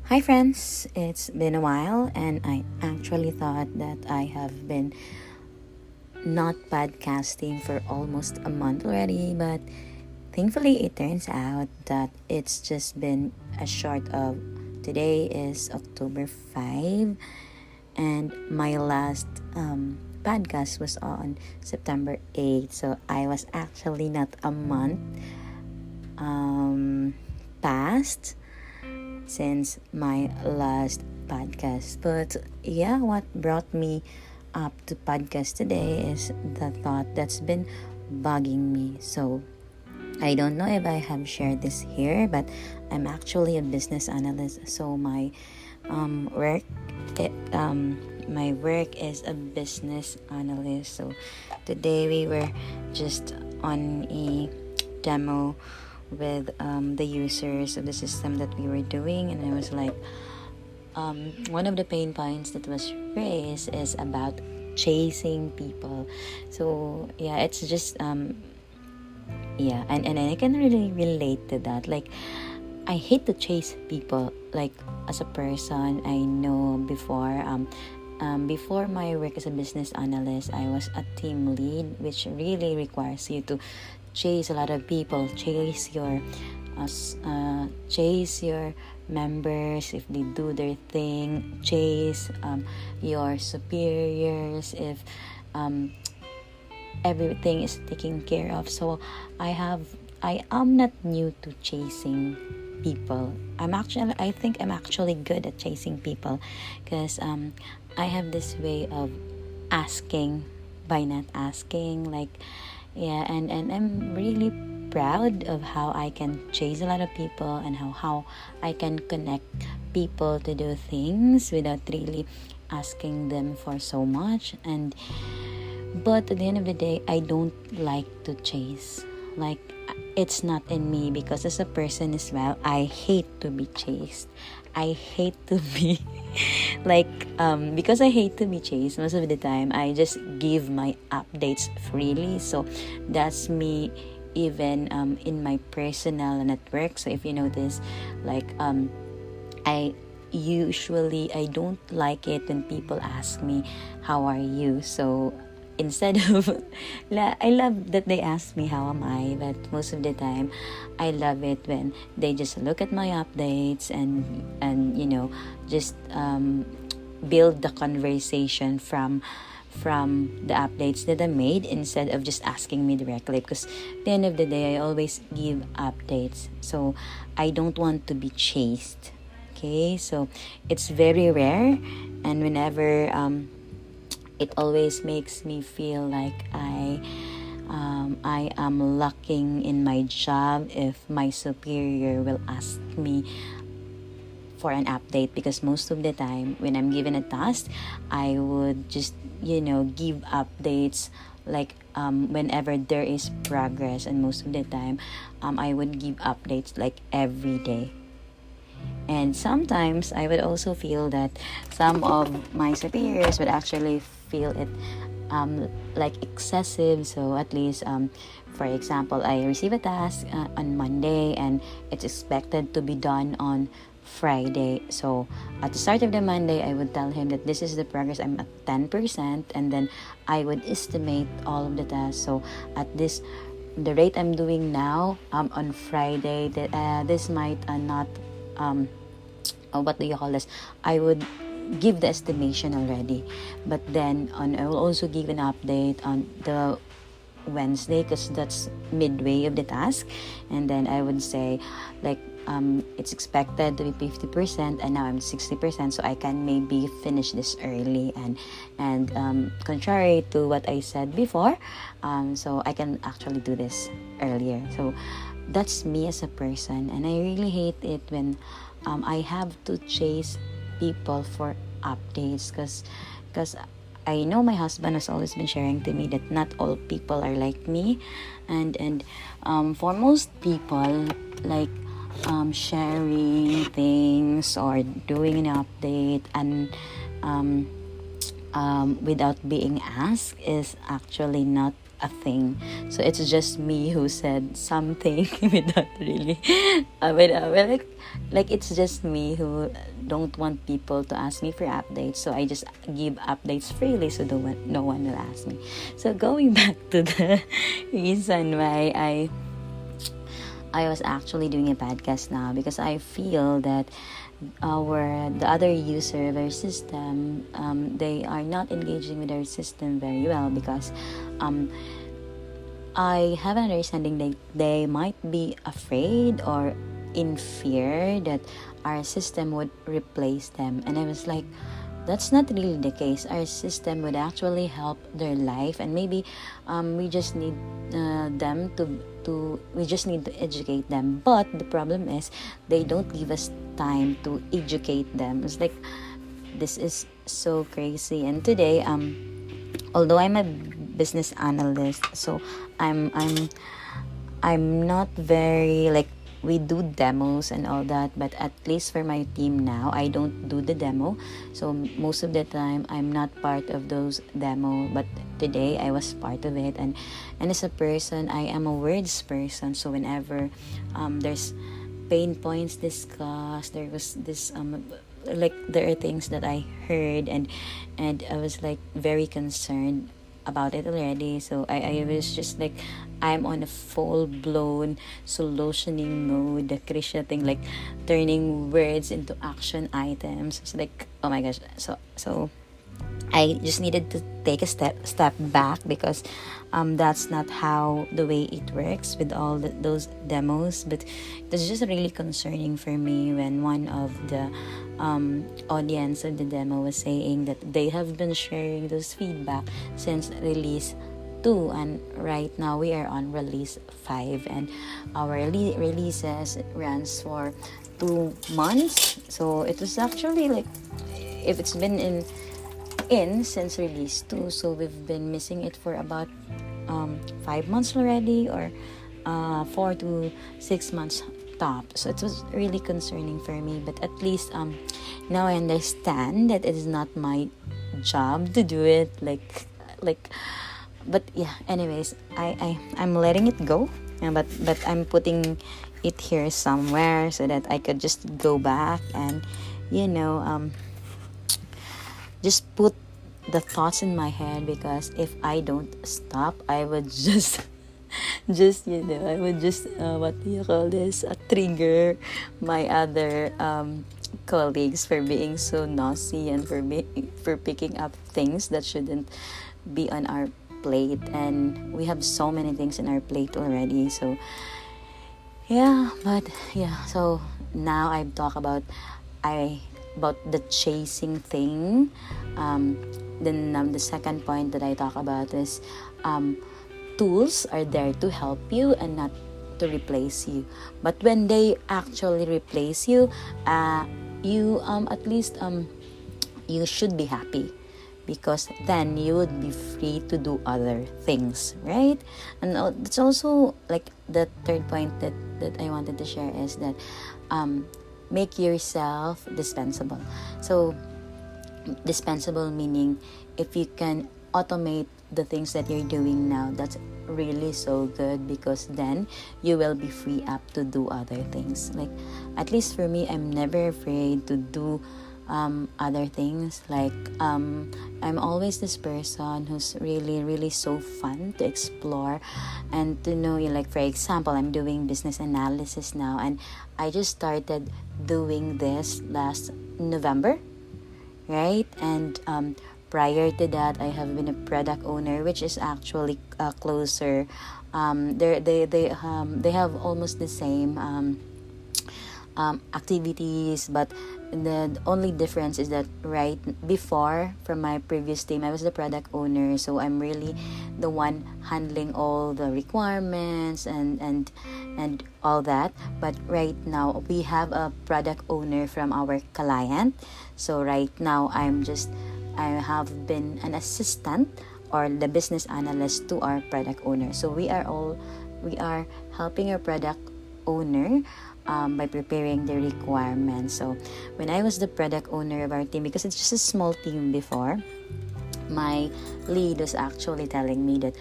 Hi friends, it's been a while and I actually thought that I have been not podcasting for almost a month already, but thankfully it turns out that it's just been a short of today is October 5 and my last podcast was on September 8, so I was actually not a month past since my last podcast. But yeah, what brought me up to podcast today is the thought that's been bugging me. So I don't know if I have shared this here, but I'm actually a business analyst. So work, it, my work is a business analyst. So today we were just on a demo with the users of the system that we were doing, and I was like, one of the pain points that was raised is about chasing people. So yeah, it's just yeah, and I can really relate to that. Like, I hate to chase people. Like, as a person, I know before my work as a business analyst, I was a team lead, which really requires you to chase a lot of people, chase your members if they do their thing, chase your superiors if everything is taken care of. So I am not new to chasing people. I think I'm actually good at chasing people because I have this way of asking by not asking, like, yeah, and I'm really proud of how I can chase a lot of people and how I can connect people to do things without really asking them for so much. But at the end of the day, I don't like to chase. Like, it's not in me, because as a person as well, I hate to be chased. I hate to be like because I hate to be chased. Most of the time I just give my updates freely. So that's me, even in my personal and at work. So if you notice, like I I don't like it when people ask me, how are you? So instead of I love that they ask me how am I, but most of the time I love it when they just look at my updates and just build the conversation from the updates that I made, instead of just asking me directly, because at the end of the day I always give updates, so I don't want to be chased. Okay, so it's very rare, and whenever it always makes me feel like I am lacking in my job if my superior will ask me for an update, because most of the time when I'm given a task, I would just give updates like whenever there is progress, and most of the time I would give updates like every day. And sometimes I would also feel that some of my superiors would actually feel it like excessive. So at least, for example, I receive a task on Monday and it's expected to be done on Friday. So at the start of the Monday, I would tell him that this is the progress. I'm at 10%, and then I would estimate all of the tasks. So at the rate I'm doing now, on Friday, that this might not what do you call this? I would give the estimation already, but then I will also give an update on the Wednesday, because that's midway of the task, and then I would say like it's expected to be 50%, and now I'm 60%, so I can maybe finish this early, and contrary to what I said before, so I can actually do this earlier. So that's me as a person, and I really hate it when I have to chase people for updates, because I know my husband has always been sharing to me that not all people are like me, and for most people, like sharing things or doing an update and without being asked is actually not a thing. So it's just me who said something without really, well, like it's just me who don't want people to ask me for updates. So I just give updates freely, so no one will ask me. So going back to the reason why I was actually doing a podcast now, because I feel that the other user of our system, they are not engaging with our system very well, because I have an understanding that they might be afraid or in fear that our system would replace them. And I was like, that's not really the case. Our system would actually help their life, and maybe we just need them to we just need to educate them. But the problem is they don't give us time to educate them. It's like, this is so crazy. And today, although I'm a business analyst, so I'm not very like, we do demos and all that, but at least for my team now, I don't do the demo. So most of the time I'm not part of those demo, but today I was part of it. And as a person, I am a words person. So whenever there's pain points discussed, there was this like, there are things that I heard, and I was like very concerned about it already. So I was just like, I'm on a full-blown solutioning mode, the Krisha thing, like turning words into action items. It's like, oh my gosh. So I just needed to take a step back, because that's not how the way it works with all those demos. But it was just really concerning for me when one of the audience of the demo was saying that they have been sharing those feedback since release 2, and right now we are on release 5, and our releases runs for 2 months. So it was actually like, if it's been in since release 2, so we've been missing it for about 5 months already, or 4 to 6 months top. So it was really concerning for me, but at least now I understand that it is not my job to do it, like but yeah, anyways, I'm letting it go, but I'm putting it here somewhere so that I could just go back and just put the thoughts in my head, because if I don't stop, I would just I would just what do you call this, trigger my other colleagues for being so nosy and for picking up things that shouldn't be on our plate. And we have so many things in our plate already. So so now I've talked about the chasing thing. Then the second point that I talk about is tools are there to help you and not to replace you. But when they actually replace you, you at least you should be happy, because then you would be free to do other things, right? And it's also like the third point that I wanted to share is that make yourself dispensable. So dispensable meaning, if you can automate the things that you're doing now, that's really so good, because then you will be free up to do other things. Like, at least for me, I'm never afraid to do other things. Like I'm always this person who's really, really so fun to explore and to know. Like, for example, I'm doing business analysis now, and I just started doing this last November, right? And prior to that, I have been a product owner, which is actually closer. They have almost the same activities, but the only difference is that right before, from my previous team, I was the product owner, so I'm really the one handling all the requirements and all that. But right now we have a product owner from our client, so right now I have been an assistant or the business analyst to our product owner. So we are helping our product owner by preparing the requirements. So when I was the product owner of our team, because it's just a small team before, my lead was actually telling me that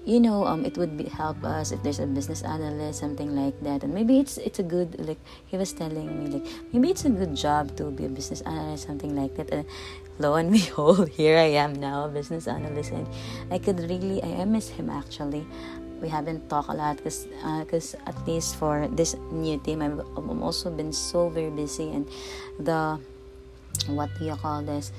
it would help us if there's a business analyst, something like that. And maybe it's a good, like, he was telling me, like, maybe it's a good job to be a business analyst, something like that. And lo and behold, here I am now, a business analyst. And I miss him actually. We haven't talked a lot because at least for this new team, I've also been so very busy. And the, what do you call this,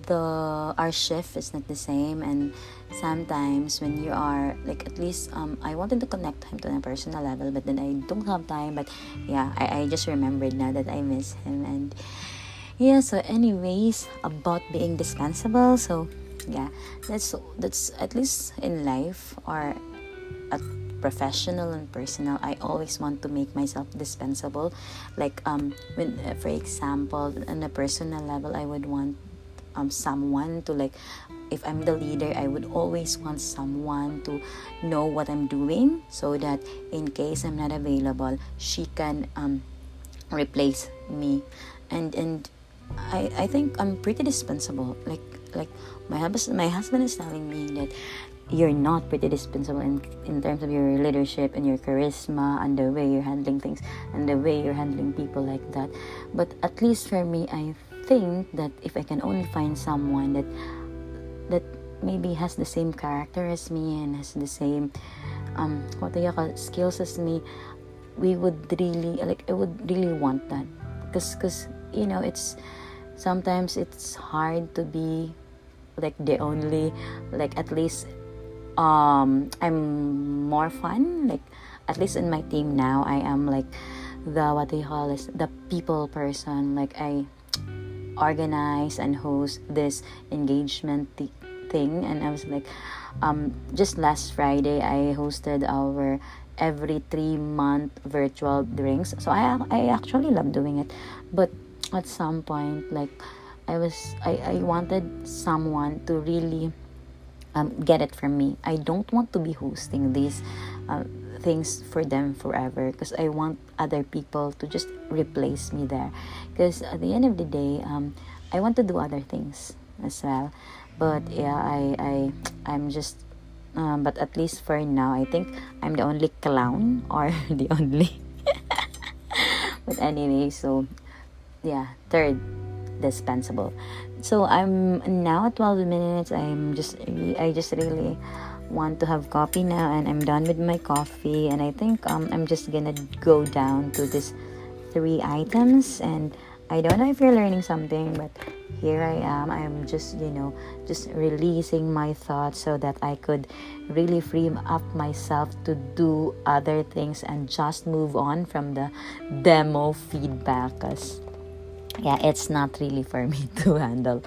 our shift is not the same. And sometimes when you are like, at least I wanted to connect him to a personal level, but then I don't have time. But yeah, I just remembered now that I miss him. And yeah, so anyways, about being dispensable. So yeah, that's at least in life or at professional and personal, I always want to make myself dispensable. Like when for example, on a personal level, I would want someone to, like, if I'm the leader, I would always want someone to know what I'm doing, so that in case I'm not available, she can replace me. And I think I'm pretty dispensable. Like my husband is telling me that you're not pretty dispensable in terms of your leadership and your charisma and the way you're handling things and the way you're handling people, like that. But at least for me, I think that if I can only find someone that maybe has the same character as me and has the same skills as me, we would really, like, I would really want that. Because it's sometimes it's hard to be like the only, like, at least I'm more fun. Like, at least in my team now, I am like the people person. Like, I organize and host this engagement thing. And I was like, just last Friday, I hosted our every 3-month virtual drinks. So I actually love doing it. But at some point, like, I wanted someone to really get it from me. I don't want to be hosting these things for them forever, because I want other people to just replace me there. Because at the end of the day, I want to do other things as well. But yeah, I'm just but at least for now, I think I'm the only clown, or the only but anyway, so yeah, third, dispensable. So I'm now at 12 minutes. I just really want to have coffee now, and I'm done with my coffee. And I think I'm just gonna go down to these 3 items. And I don't know if you're learning something, but here I am. I'm just just releasing my thoughts so that I could really free up myself to do other things and just move on from the demo feedback, 'cause yeah, it's not really for me to handle.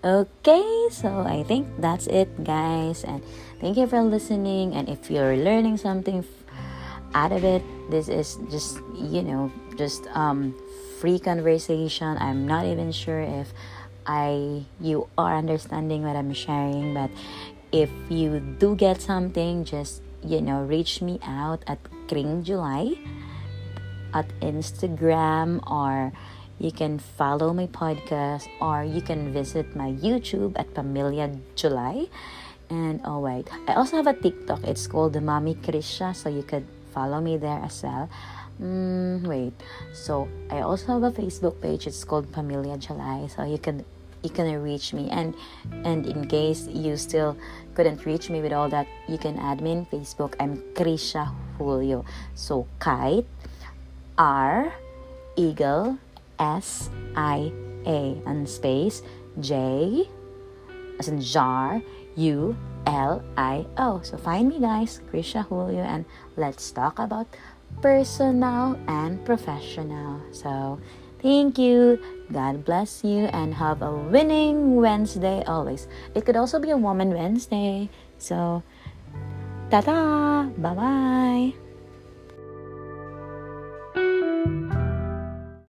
Okay, so I think that's it, guys, and thank you for listening. And if you're learning something out of it, this is just free conversation. I'm not even sure if you are understanding what I'm sharing, but if you do get something, just reach me out at Kring July at Instagram, or you can follow my podcast, or you can visit my YouTube at Pamilya July. And oh wait, I also have a TikTok. It's called the Mommy Krisha, so you could follow me there as well. So I also have a Facebook page. It's called Pamilya July, so you can reach me. And in case you still couldn't reach me with all that, you can add me in Facebook. I'm Krisha Julio. So Kite, R, Eagle, SIA, and space J as in jar, ULIO. So find me, guys, Krisha Julio, and let's talk about personal and professional. So thank you, God bless you, and have a winning Wednesday always. It could also be a Woman Wednesday. So ta-ta, bye-bye.